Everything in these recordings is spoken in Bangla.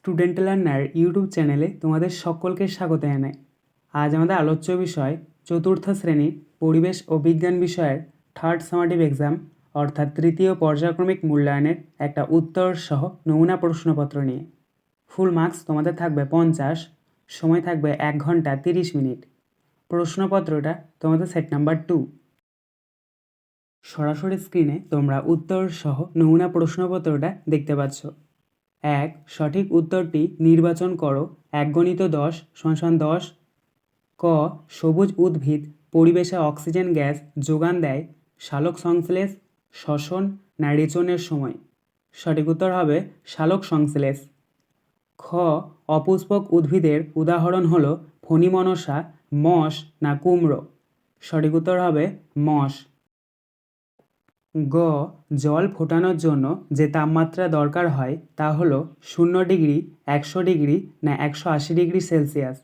স্টুডেন্ট লার্নার ইউটিউব চ্যানেলে তোমাদের সকলকে স্বাগত জানাই। আজ আমাদের আলোচ্য বিষয় চতুর্থ শ্রেণীর পরিবেশ ও বিজ্ঞান বিষয়ের থার্ড সামাটিভ এক্সাম অর্থাৎ তৃতীয় পর্যায়ক্রমিক মূল্যায়নের একটা উত্তর সহ নমুনা প্রশ্নপত্র নিয়ে। ফুল মার্কস তোমাদের থাকবে 50, সময় থাকবে 1 ঘন্টা 30 মিনিট। প্রশ্নপত্রটা তোমাদের সেট নাম্বার 2। সরাসরি স্ক্রিনে তোমরা উত্তর সহ নমুনা প্রশ্নপত্রটা দেখতে পাচ্ছ। 1. সঠিক উত্তরটি নির্বাচন করো। 1 × 10 = 10। ক. সবুজ উদ্ভিদ পরিবেশে অক্সিজেন গ্যাস যোগান দেয় সালোক সংশ্লেষ, শ্বসন না রেচনের সময়? সঠিক উত্তর হবে সালোক সংশ্লেষ। খ. অপুষ্পক উদ্ভিদের উদাহরণ হলো ফণিমনসা, মস না কুমড়ো? সঠিক উত্তর হবে মস। গ. জল ফোটানোর জন্য যে তাপমাত্রা দরকার হয় তা হলো 0 ডিগ্রি, 100 ডিগ্রি না 180 ডিগ্রি সেলসিয়াস?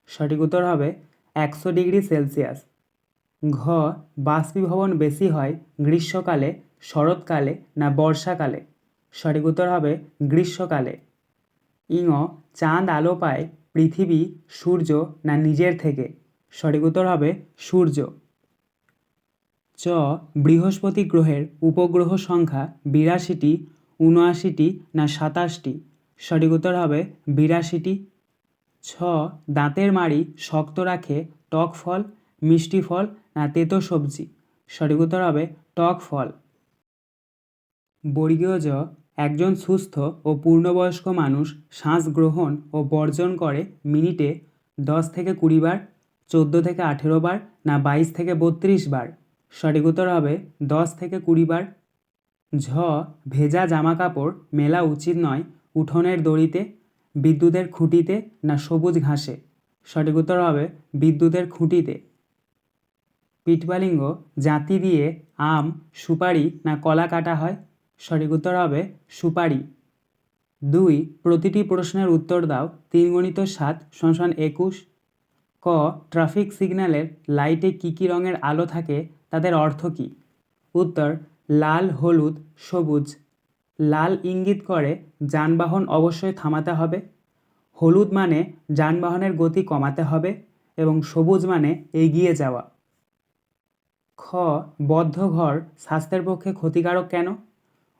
সঠিক উত্তর হবে 100 ডিগ্রি সেলসিয়াস। ঘ. বাষ্পীভবন বেশি হয় গ্রীষ্মকালে, শরৎকালে না বর্ষাকালে? সঠিক উত্তর হবে গ্রীষ্মকালে। ইঙ. চাঁদ আলো পায় পৃথিবী, সূর্য না নিজের থেকে? সঠিক উত্তর হবে সূর্য। চ. বৃহস্পতি গ্রহের উপগ্রহ সংখ্যা 82টি, 79টি না 27টি? সঠিক উত্তর হবে 82টি। ছ. দাঁতের মাড়ি শক্ত রাখে টক ফল, মিষ্টি ফল না তেতো সবজি? সঠিক উত্তর হবে টক ফল। বর্গীয় জ. একজন সুস্থ ও পূর্ণবয়স্ক মানুষ শ্বাস গ্রহণ ও বর্জন করে মিনিটে 10 থেকে 20 বার, 14 থেকে 18 বার না 22 থেকে 32 বার? সঠিক উত্তর হবে 10 থেকে 20 বার। ঝ. ভেজা জামা কাপড় মেলা উচিত নয় উঠোনের দড়িতে, বিদ্যুতের খুঁটিতে না সবুজ ঘাসে? সঠিক উত্তর হবে বিদ্যুতের খুঁটিতে। পিঠবালিঙ্গ জাতি দিয়ে আম, সুপারি না কলা কাটা হয়? সঠিক উত্তর হবে সুপারি। 2. প্রতিটি প্রশ্নের উত্তর দাও। 3 × 7 = 21। ক. ট্রাফিক সিগন্যালের লাইটে কী কী রঙের আলো থাকে তাদের অর্থ কী? উত্তর লাল, হলুদ, সবুজ। লাল ইঙ্গিত করে যানবাহন অবশ্যই থামাতে হবে, হলুদ মানে যানবাহনের গতি কমাতে হবে এবং সবুজ মানে এগিয়ে যাওয়া। খ. বদ্ধ ঘর স্বাস্থ্যের পক্ষে ক্ষতিকারক কেন?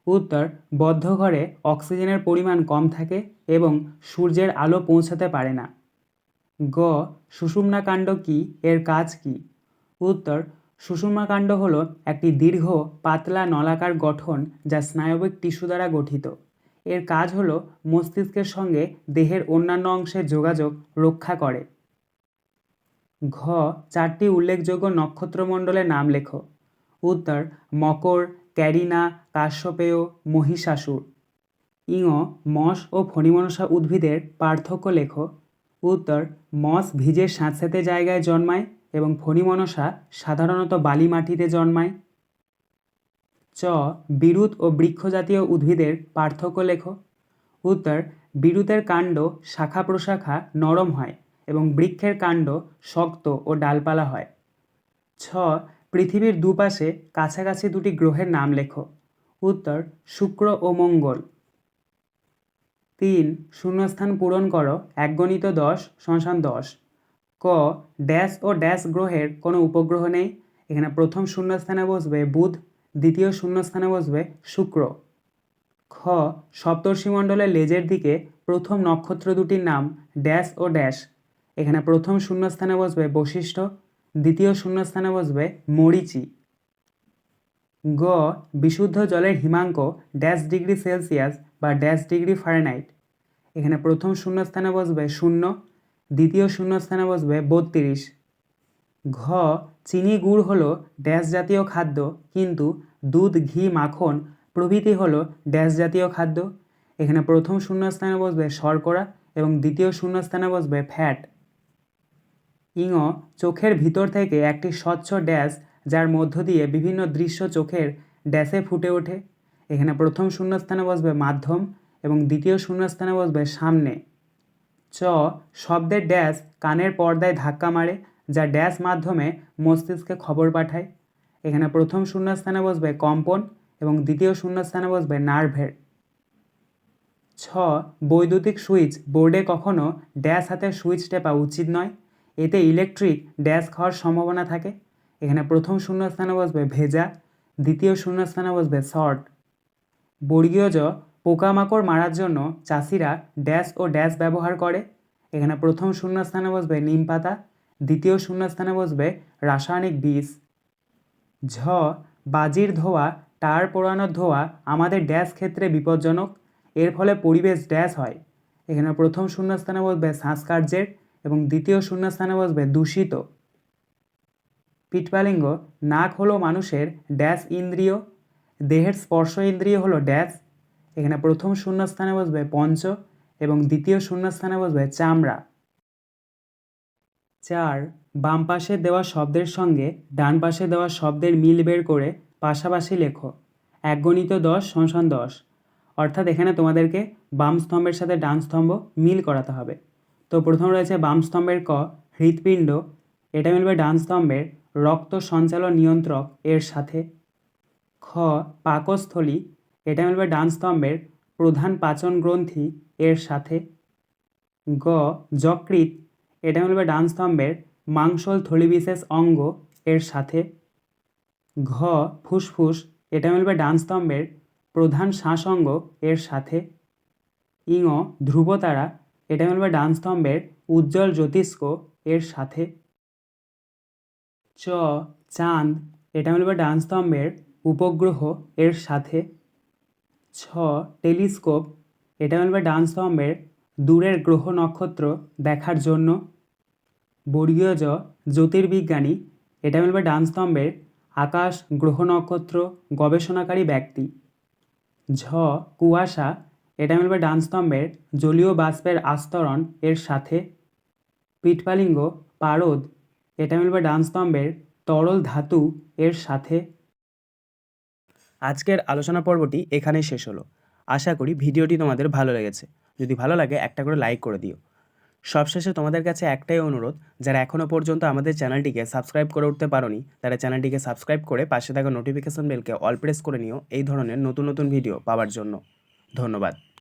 উত্তর বদ্ধ ঘরে অক্সিজেনের পরিমাণ কম থাকে এবং সূর্যের আলো পৌঁছাতে পারে না। গ. সুষুম্নাকাণ্ড কী, এর কাজ কী? উত্তর সুষুম্নাকাণ্ড হলো একটি দীর্ঘ পাতলা নলাকার গঠন যা স্নায়বিক টিস্যু দ্বারা গঠিত। এর কাজ হলো মস্তিষ্কের সঙ্গে দেহের অন্যান্য অংশের যোগাযোগ রক্ষা করে। ঘ. 4টি উল্লেখযোগ্য নক্ষত্রমণ্ডলের নাম লেখো। উত্তর মকর, ক্যারিনা, কাশ্যপেয়, মহিষাসুর। ইঙ. মস ও ফণিমনসা উদ্ভিদের পার্থক্য লেখো। উত্তর মস ভিজে স্যাঁতসেঁতে জায়গায় জন্মায় এবং ফণিমনসা সাধারণত বালি মাটিতে জন্মায়। চ. বিরুৎ ও বৃক্ষজাতীয় উদ্ভিদের পার্থক্য লেখো। উত্তর বিরুতের কাণ্ড শাখা প্রশাখা নরম হয় এবং বৃক্ষের কাণ্ড শক্ত ও ডালপালা হয়। ছ. পৃথিবীর দুপাশে কাছাকাছি 2টি গ্রহের নাম লেখো। উত্তর শুক্র ও মঙ্গল। 3. শূন্যস্থান পূরণ করো। 1 × 10 = 10। ক. ড্যাশ ও ড্যাশ গ্রহের কোনো উপগ্রহ নেই। এখানে প্রথম শূন্যস্থানে বসবে বুধ, দ্বিতীয় শূন্যস্থানে বসবে শুক্র। খ. সপ্তর্ষিমণ্ডলের লেজের দিকে প্রথম নক্ষত্র 2টির নাম ড্যাশ ও ড্যাশ। এখানে প্রথম শূন্যস্থানে বসবে বশিষ্ঠ, দ্বিতীয় শূন্যস্থানে বসবে মরীচি। গ. বিশুদ্ধ জলের হিমাঙ্ক ড্যাশ ডিগ্রি সেলসিয়াস বা ড্যাশ ডিগ্রি ফারেনহাইট। এখানে প্রথম শূন্যস্থানে বসবে 0, দ্বিতীয় শূন্যস্থানে বসবে 32। ঘ. চিনি গুড় হলো ড্যাশ জাতীয় খাদ্য কিন্তু দুধ, ঘি, মাখন প্রভৃতি হলো ড্যাশ জাতীয় খাদ্য। এখানে প্রথম শূন্যস্থানে বসবে শর্করা এবং দ্বিতীয় শূন্যস্থানে বসবে ফ্যাট। ইঙ. চোখের ভিতর থেকে একটি স্বচ্ছ ড্যাশ যার মধ্য দিয়ে বিভিন্ন দৃশ্য চোখের ড্যাশে ফুটে ওঠে। এখানে প্রথম শূন্যস্থানে বসবে মাধ্যম এবং দ্বিতীয় শূন্যস্থানে বসবে সামনে। চ. শব্দের ড্যাশ কানের পর্দায় ধাক্কা মারে যা ড্যাশ মাধ্যমে মস্তিষ্কে খবর পাঠায়। এখানে প্রথম শূন্যস্থানে বসবে কম্পন এবং দ্বিতীয় শূন্যস্থানে বসবে নার্ভের। ছ বৈদ্যুতিক সুইচ বোর্ডে কখনো ড্যাশ হাতে সুইচ টেপা উচিত নয়, এতে ইলেকট্রিক ড্যাশ খাওয়ার সম্ভাবনা থাকে। এখানে প্রথম শূন্যস্থানে বসবে ভেজা, দ্বিতীয় শূন্যস্থানে বসবে শর্ট। বর্গীয় জ পোকামাকড় মারার জন্য চাষিরা ড্যাশ ও ড্যাশ ব্যবহার করে। এখানে প্রথম শূন্যস্থানে বসবে নিম পাতা, দ্বিতীয় শূন্যস্থানে বসবে রাসায়নিক বিষ। ঝ বাজির ধোঁয়া টায়ার পোড়ানোর ধোঁয়া আমাদের ড্যাশ ক্ষেত্রে বিপজ্জনক, এর ফলে পরিবেশ ড্যাশ হয়। এখানে প্রথম শূন্যস্থানে বসবে শ্বাসকার্যের এবং দ্বিতীয় শূন্যস্থানে বসবে দূষিত। পিটপালিঙ্গ নাক হলো মানুষের ড্যাশ ইন্দ্রিয়, দেহের স্পর্শ ইন্দ্রিয় হলো ড্যাশ। এখানে প্রথম শূন্যস্থানে বসবে পঞ্চ এবং দ্বিতীয় শূন্যস্থানে বসবে চামড়া। 4 বাম পাশে দেওয়া শব্দের সঙ্গে ডান পাশে দেওয়া শব্দের মিল বের করে পাশাপাশি লেখো। 1 × 10 = 10, অর্থাৎ এখানে তোমাদেরকে বাম স্তম্ভের সাথে ডান স্তম্ভ মিল করাতে হবে। তো প্রথম রয়েছে বাম স্তম্ভের ক হৃৎপিণ্ড, এটা মিলবে ডান স্তম্ভের রক্ত সঞ্চালন নিয়ন্ত্রক এর সাথে। খ পাকস্থলী, এটা মিলবে ডান স্তম্ভের প্রধান পাচন গ্রন্থি এর সাথে। গ যকৃৎ, এটা মিলবে ডান স্তম্ভের মাংসল থলিবিশেষ অঙ্গ এর সাথে। ঘ ফুসফুস, এটা মিলবে ডান স্তম্ভের প্রধান শ্বাসঅঙ্গ এর সাথে। ইঙ ধ্রুবতারা, এটা মিলবে ডান স্তম্ভের উজ্জ্বল জ্যোতিষ্ক এর সাথে। চ চাঁদ, এটা মিলবে ডান স্তম্ভের উপগ্রহ এর সাথে। ছ টেলিস্কোপ, এটা মিলবে ডান স্তম্ভের দূরের গ্রহ নক্ষত্র দেখার জন্য। বর্গীয় জ জ্যোতির্বিজ্ঞানী, এটা মিলবে ডান স্তম্ভের আকাশ গ্রহ নক্ষত্র গবেষণাকারী ব্যক্তি। ঝ কুয়াশা, এটা মিলবে ডান স্তম্ভের জলীয় বাষ্পের আস্তরণ এর সাথে। পিটপালিঙ্গ পারদ, এটা মিলবে ডান স্তম্ভের তরল ধাতু এর সাথে। আজকের আলোচনা পর্বটি এখানেই শেষ হলো। আশা করি ভিডিওটি তোমাদের ভালো লেগেছে। যদি ভালো লাগে একটা করে লাইক করে দিও। সবশেষে তোমাদের কাছে একটাই অনুরোধ, যারা এখনও পর্যন্ত আমাদের চ্যানেলটিকে সাবস্ক্রাইব করে উঠতে পারোনি তারা চ্যানেলটিকে সাবস্ক্রাইব করে পাশে থাকা নোটিফিকেশন বেলকে অল প্রেস করে নিও এই ধরনের নতুন নতুন ভিডিও পাওয়ার জন্য। ধন্যবাদ।